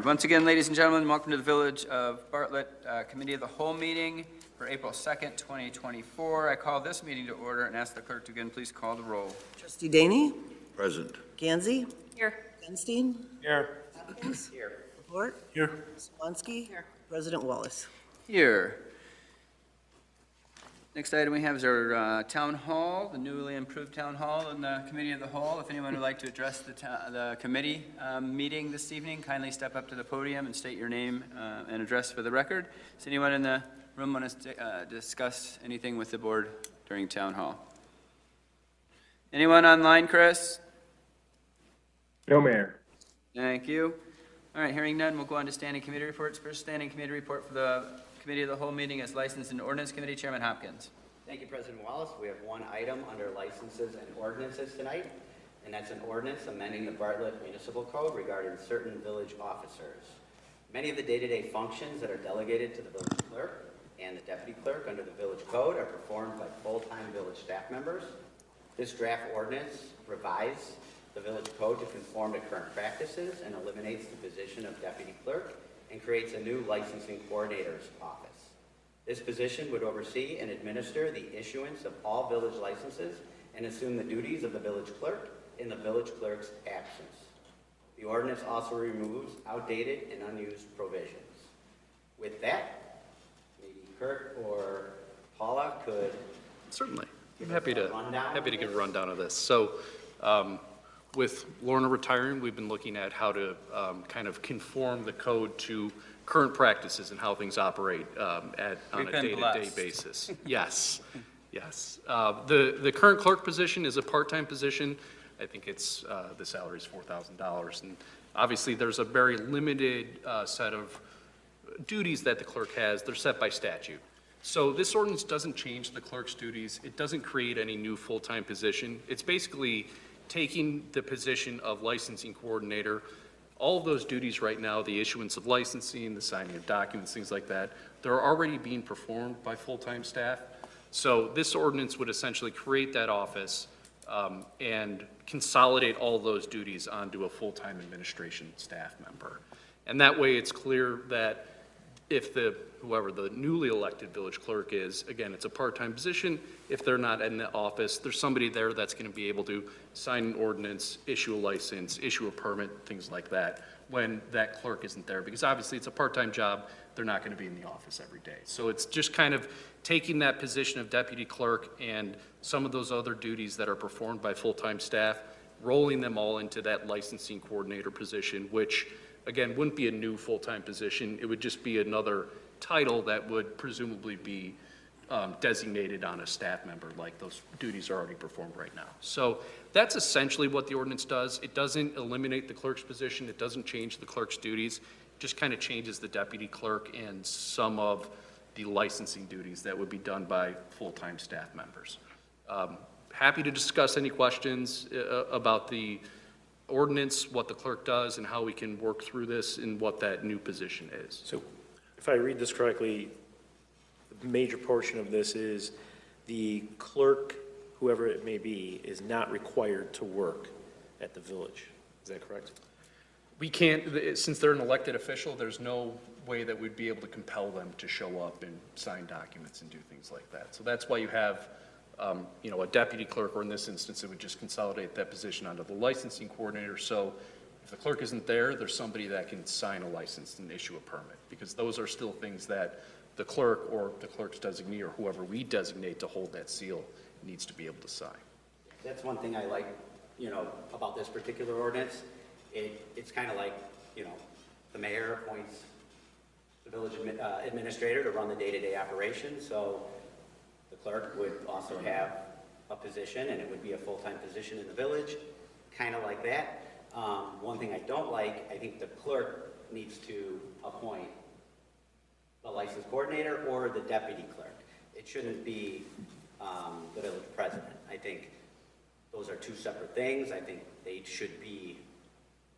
adjourned. Once again, ladies and gentlemen, welcome to the Village of Bartlett Committee of the Whole meeting for April 2nd, 2024. I call this meeting to order and ask the clerk to again please call the roll. Trustee Daney? Present. Gansey? Here. Benstein? Here. Hopkins? Here. Laporte? Here. Swansky? Here. President Wallace. Here. Next item we have is our town hall, the newly improved town hall in the Committee of the Whole. If anyone would like to address the committee meeting this evening, kindly step up to the podium and state your name and address for the record. Does anyone in the room want to discuss anything with the board during town hall? Anyone online, Chris? No, Mayor. Thank you. All right, hearing none, we'll go on to standing committee reports. First standing committee report for the Committee of the Whole meeting is License and Ordinance Committee, Chairman Hopkins. Thank you, President Wallace. We have one item under licenses and ordinances tonight, and that's an ordinance amending the Bartlett Municipal Code regarding certain village officers. Many of the day-to-day functions that are delegated to the village clerk and the deputy clerk under the village code are performed by full-time village staff members. This draft ordinance revises the village code to conform to current practices and eliminates the position of deputy clerk and creates a new licensing coordinator's office. This position would oversee and administer the issuance of all village licenses and assume the duties of the village clerk in the village clerk's absence. The ordinance also removes outdated and unused provisions. With that, maybe Kurt or Paula could Certainly. I'm happy to give a rundown of this. So with Lorna retiring, we've been looking at how to kind of conform the code to current practices and how things operate on a day-to-day basis. Yes, yes. The current clerk position is a part-time position. I think it's the salary is $4,000, and obviously there's a very limited set of duties that the clerk has. They're set by statute. So this ordinance doesn't change the clerk's duties. It doesn't create any new full-time position. It's basically taking the position of licensing coordinator. All of those duties right now, the issuance of licensing, the signing of documents, things like that, they're already being performed by full-time staff. So this ordinance would essentially create that office and consolidate all of those duties onto a full-time administration staff member. And that way it's clear that if whoever the newly elected village clerk is, again, it's a part-time position. If they're not in the office, there's somebody there that's going to be able to sign an ordinance, issue a license, issue a permit, things like that, when that clerk isn't there. Because obviously it's a part-time job. They're not going to be in the office every day. So it's just kind of taking that position of deputy clerk and some of those other duties that are performed by full-time staff, rolling them all into that licensing coordinator position, which again, wouldn't be a new full-time position. It would just be another title that would presumably be designated on a staff member, like those duties are already performed right now. So that's essentially what the ordinance does. It doesn't eliminate the clerk's position. It doesn't change the clerk's duties. It just kind of changes the deputy clerk and some of the licensing duties that would be done by full-time staff members. Happy to discuss any questions about the ordinance, what the clerk does, and how we can work through this and what that new position is. So if I read this correctly, the major portion of this is the clerk, whoever it may be, is not required to work at the village. Is that correct? We can't, since they're an elected official, there's no way that we'd be able to compel them to show up and sign documents and do things like that. So that's why you have a deputy clerk, or in this instance, it would just consolidate that position onto the licensing coordinator. So if the clerk isn't there, there's somebody that can sign a license and issue a permit, because those are still things that the clerk or the clerk's designee or whoever we designate to hold that seal needs to be able to sign. That's one thing I like, about this particular ordinance. It's kind of like, the mayor appoints the village administrator to run the day-to-day operations. So the clerk would also have a position, and it would be a full-time position in the village, kind of like that. One thing I don't like, I think the clerk needs to appoint the license coordinator or the deputy clerk. It shouldn't be the village president. I think those are two separate things. I think they should be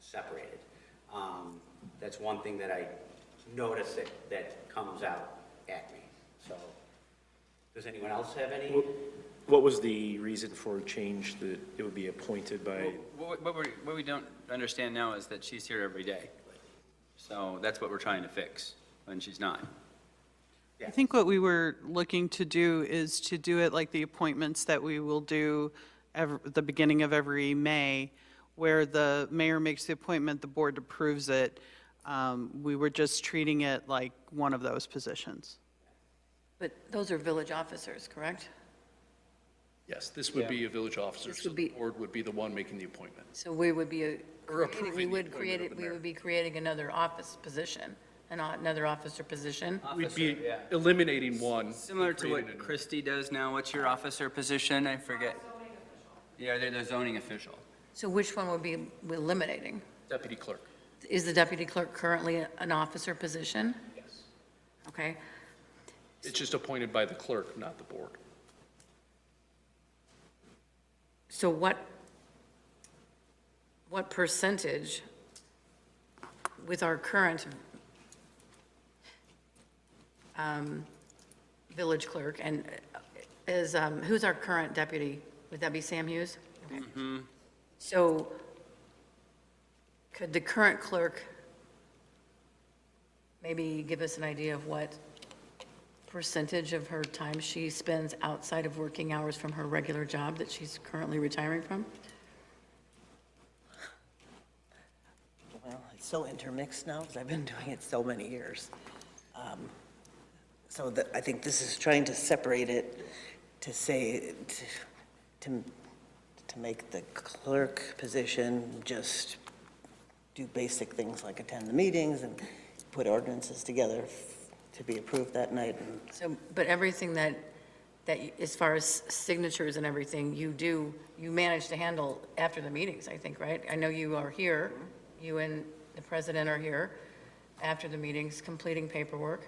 separated. That's one thing that I notice that comes out at me. So does anyone else have any? What was the reason for change that it would be appointed by? What we don't understand now is that she's here every day. So that's what we're trying to fix when she's not. I think what we were looking to do is to do it like the appointments that we will do the beginning of every May, where the mayor makes the appointment, the board approves it. We were just treating it like one of those positions. But those are village officers, correct? Yes, this would be a village officer, This so would the be- board would be the one making the appointment. So we would be, Or approving we the would appointment create of it, the we mayor. would be creating another office position, another officer position. We'd be Yeah. eliminating one. Similar and to creating what a new. Christie does now. What's your officer position? I forget. Yeah, they're the zoning official. So which one would be eliminating? Deputy clerk. Is the deputy clerk currently an officer position? Yes. Okay, It's just appointed by the clerk, not the board. so what percentage with our current village clerk and is, who's our current deputy? Would that be Sam Hughes? Okay. So could the current clerk maybe give us an idea of what percentage of her time she spends outside of working hours from her regular job that she's currently retiring from? Well, it's so intermixed now, because I've been doing it so many years. So that, I think this is trying to separate it, to say, to make the clerk position just do basic things like attend the meetings and put ordinances together to be approved that night. And So, but everything that as far as signatures and everything, you manage to handle after the meetings, I think, right? I know you are here, you and the president are here after the meetings, completing paperwork.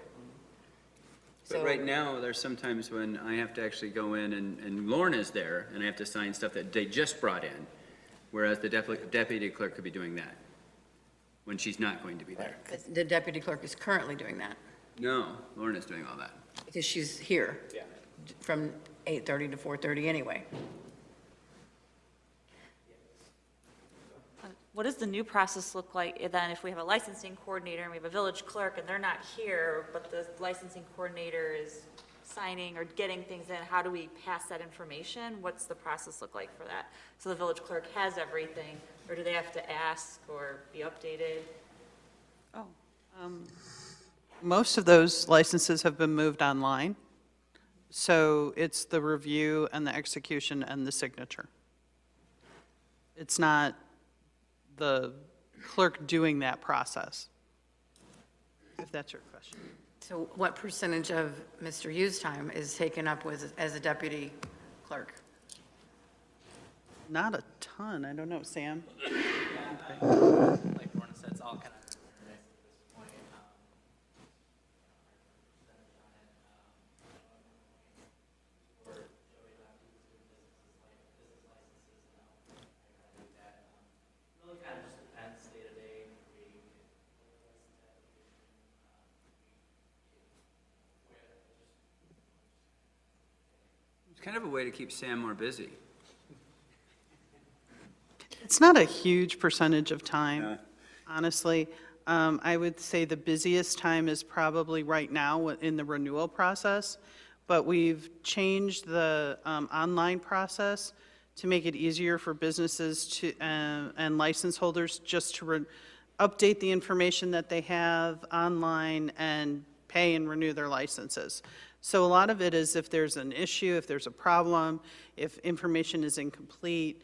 But right now, there's sometimes when I have to actually go in and Lorna's there and I have to sign stuff that they just brought in, whereas the deputy clerk could be doing that when she's not going to be there. The deputy clerk is currently doing that No, Lorna's doing all that. because she's here. Yeah. From 8:30 to 4:30 anyway. What does the new process look like then if we have a licensing coordinator and we have a village clerk and they're not here, but the licensing coordinator is signing or getting things in? How do we pass that information? What's the process look like for that? So the village clerk has everything, or do they have to ask or be updated? Most of those licenses have been moved online, so it's the review and the execution and the signature. It's not the clerk doing that process, if that's your question. So what percentage of Mr. Hughes' time is taken up with, as a deputy clerk? Not a ton, I don't know, Sam? Like Lorna said, it's all kind of at this point. Really kind of just depends day to day. It's kind of a way to keep Sam more busy. It's not a huge percentage of time, honestly. I would say the busiest time is probably right now in the renewal process, but we've changed the online process to make it easier for businesses to, and license holders just to update the information that they have online and pay and renew their licenses. So a lot of it is if there's an issue, if there's a problem, if information is incomplete,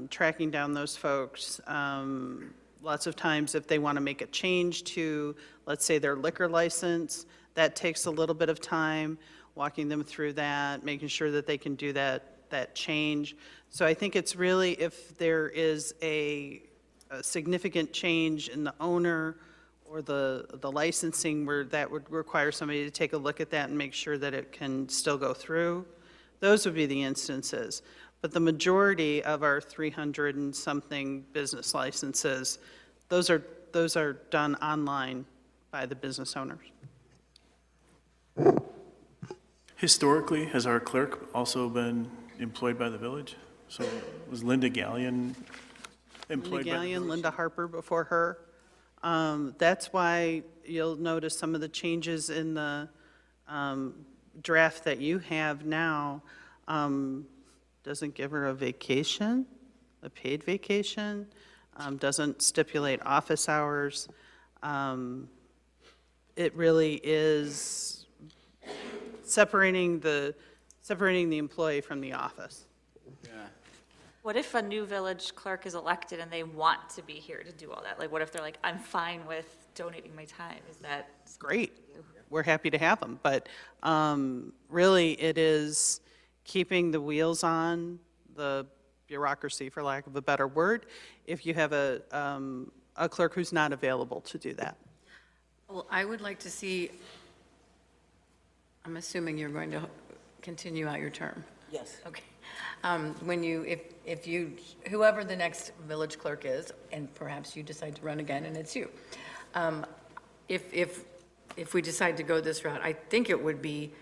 tracking down those folks. Lots of times if they want to make a change to, let's say, their liquor license, that takes a little bit of time, walking them through that, making sure that they can do that change. So I think it's really if there is a significant change in the owner or the licensing where that would require somebody to take a look at that and make sure that it can still go through, those would be the instances. But the majority of our 300 and something business licenses, those are done online by the business owners. Historically, has our clerk also been employed by the village? So was Linda Gallion Linda employed by the Gallion, village? Linda Harper before her. That's why you'll notice some of the changes in the draft that you have now. Doesn't give her a vacation, a paid vacation, doesn't stipulate office hours. It really is separating the employee from the office. What if a new village clerk is elected and they want to be here to do all that? Like, what if they're like, I'm fine with donating my time? Is that? Great. We're happy to have them, but really it is keeping the wheels on the bureaucracy, for lack of a better word, if you have a clerk who's not available to do that. Well, I would like to see, I'm assuming you're going to continue out your term. Yes. Okay. When you, if you, whoever the next village clerk is, and perhaps you decide to run again, and it's you, if we decide to go this route, I think it would be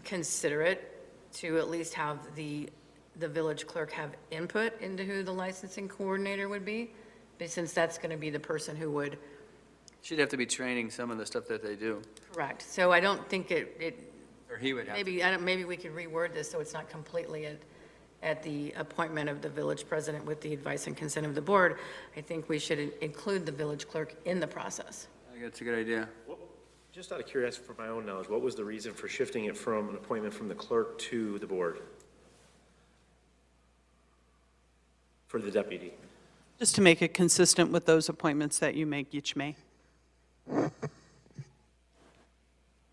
considerate to at least have the village clerk have input into who the licensing coordinator would be, but since that's going to be the person who would. She'd have to be training some of the stuff that they do, Correct. So I don't think it or he would have to. maybe, maybe we could reword this so it's not completely at the appointment of the village president with the advice and consent of the board. I think we should include the village clerk in the process. I think that's a good idea. Just out of curiosity, for my own knowledge, what was the reason for shifting it from an appointment from the clerk to the board? For the deputy? Just to make it consistent with those appointments that you make each May.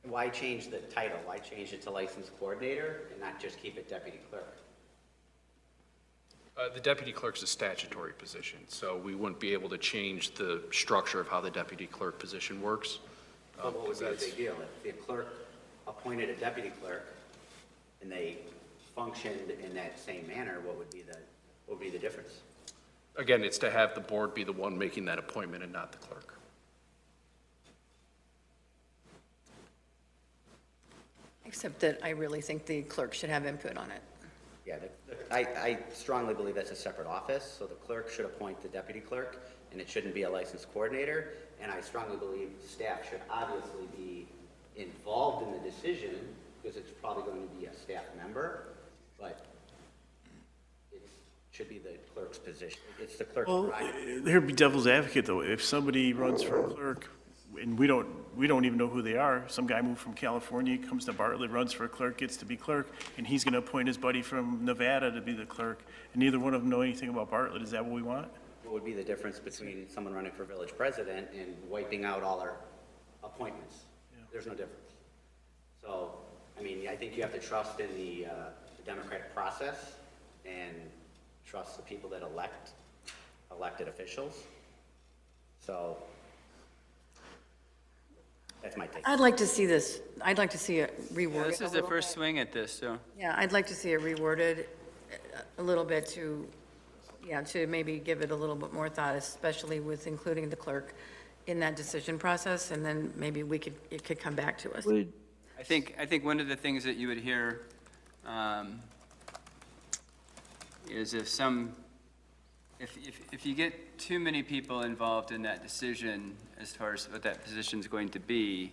Why change the title? Why change it to license coordinator and not just keep it deputy clerk? The deputy clerk's a statutory position, so we wouldn't be able to change the structure of how the deputy clerk position works. But what would be the That's- big deal? If the clerk appointed a deputy clerk and they functioned in that same manner, what would be the difference? Again, it's to have the board be the one making that appointment and not the clerk. Except that I really think the clerk should have input on it. Yeah, I strongly believe that's a separate office, so the clerk should appoint the deputy clerk, and it shouldn't be a licensed coordinator. And I strongly believe staff should obviously be involved in the decision, because it's probably going to be a staff member, but it should be the clerk's position. It's the clerk's Well, prerogative. there'd be devil's advocate, though. If somebody runs for a clerk, and we don't even know who they are, some guy moved from California, comes to Bartlett, runs for a clerk, gets to be clerk, and he's gonna appoint his buddy from Nevada to be the clerk, and neither one of them know anything about Bartlett. Is that what we want? What would be the difference between someone running for village president and wiping out all our appointments? There's no difference. So, I mean, I think you have to trust in the democratic process and trust the people that elect elected officials. So, that's my take. I'd like to see this, I'd like to see it Yeah, reworded. this a is the little first bit. swing at this, so. Yeah, I'd like to see it reworded a little bit to, to maybe give it a little bit more thought, especially with including the clerk in that decision process, and then maybe it could come back to us. I think one of the things that you would hear is if you get too many people involved in that decision as far as what that position's going to be,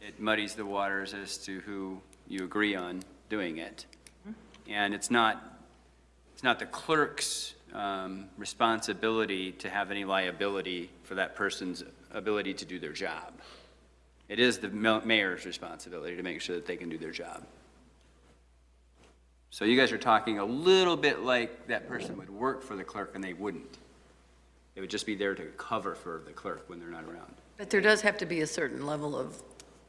it muddies the waters as to who you agree on doing it. And it's not the clerk's responsibility to have any liability for that person's ability to do their job. It is the mayor's responsibility to make sure that they can do their job. So you guys are talking a little bit like that person would work for the clerk and they wouldn't. They would just be there to cover for the clerk when they're not around. But there does have to be a certain level of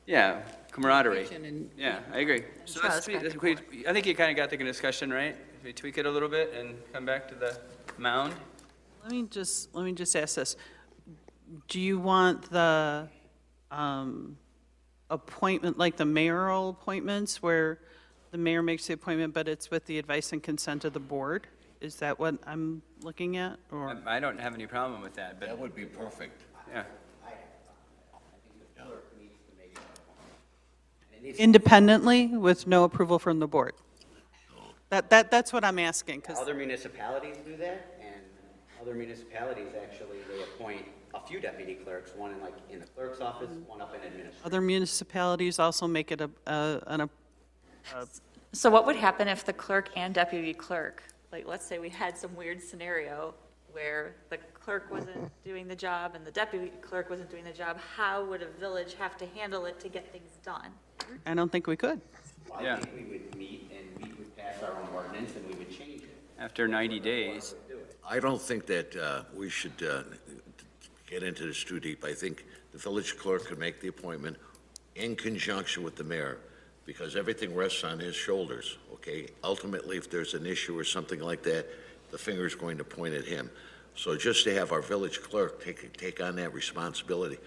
Yeah, camaraderie. communication and. Yeah, I agree. So trust back and forth. I think you kind of got the discussion, right? If we tweak it a little bit and come back to the mound? Let me just ask this. Do you want the appointment, like the mayoral appointments, where the mayor makes the appointment, but it's with the advice and consent of the board? Is that what I'm looking at, or? I don't have any problem with that, but, That would be perfect. yeah. Independently, with no approval from the board? That's what I'm asking, because, Other municipalities do that, and Other municipalities, actually, they appoint a few deputy clerks, one in the clerk's office, one up in administration. Other municipalities also make it So what would happen if the clerk and deputy clerk, like, let's say we had some weird scenario where the clerk wasn't doing the job and the deputy clerk wasn't doing the job, how would a village have to handle it to get things done? I don't think we could. Well, Yeah. I think we would meet and we would pass our own ordinance and we would change it. After 90 days. I don't think that we should get into this too deep. I think the village clerk could make the appointment in conjunction with the mayor, because everything rests on his shoulders, okay? Ultimately, if there's an issue or something like that, the finger's going to point at him. So just to have our village clerk take on that responsibility,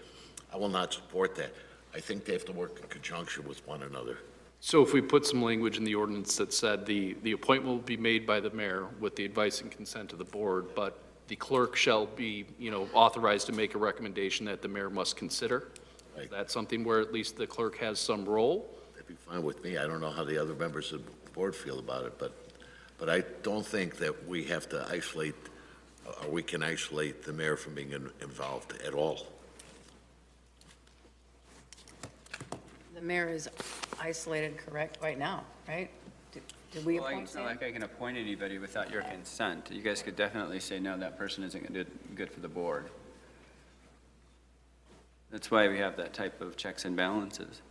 I will not support that. I think they have to work in conjunction with one another. So if we put some language in the ordinance that said the appointment will be made by the mayor with the advice and consent of the board, but the clerk shall be, authorized to make a recommendation that the mayor must consider? Right. Is that something where at least the clerk has some role? That'd be fine with me. I don't know how the other members of the board feel about it, but I don't think that we have to isolate, or we can isolate the mayor from being involved at all. The mayor is isolated, correct, right now, right? Did we Well, appoint it's not Sam? like I can appoint anybody without your consent. You guys could definitely say, no, that person isn't going to do good for the board. That's why we have that type of checks and balances.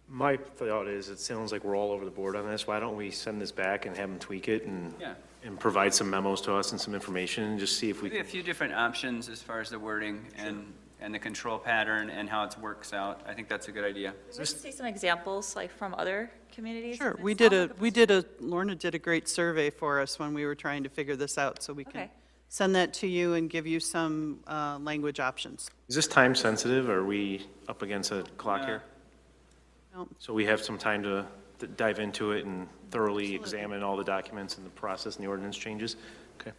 My thought is, it sounds like we're all over the board on this. Why don't we send this back and have them tweak it Yeah. and provide some memos to us and some information and just see if we Maybe a can. few different options as far as the wording and the control pattern and how it works out. I think that's a good idea. Can we see some examples, like, from other communities? Sure, It we sounds did like Lorna did a great survey for us when we were trying to figure this out, so we can Okay. send that to you and give you some language options. Is this time sensitive? Are we up against a clock here? No. So we have some time to dive into it and thoroughly examine all the documents and the process and the ordinance changes? Okay.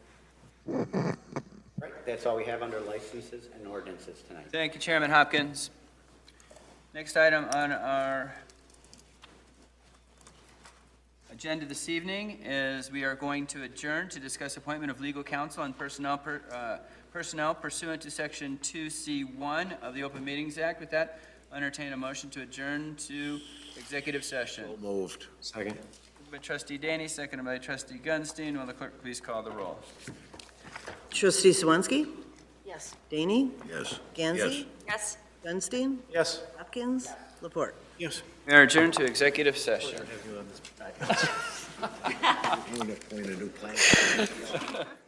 Right, that's all we have under licenses and ordinances tonight. Thank you, Chairman Hopkins. Next item on our agenda this evening is we are going to adjourn to discuss appointment of legal counsel and personnel pursuant to Section 2C1 of the Open Meetings Act. With that, I'll entertain a motion to adjourn to executive session. So moved. Second. Moved by Trustee Daney, seconded by Trustee Gunstein. Will the clerk please call the roll? Trustee Swansky? Yes. Daney? Yes. Gansey? Yes. Gunstein? Yes. Hopkins? Laporte? Yes. We are adjourned to executive session. I'm going to appoint a new plan.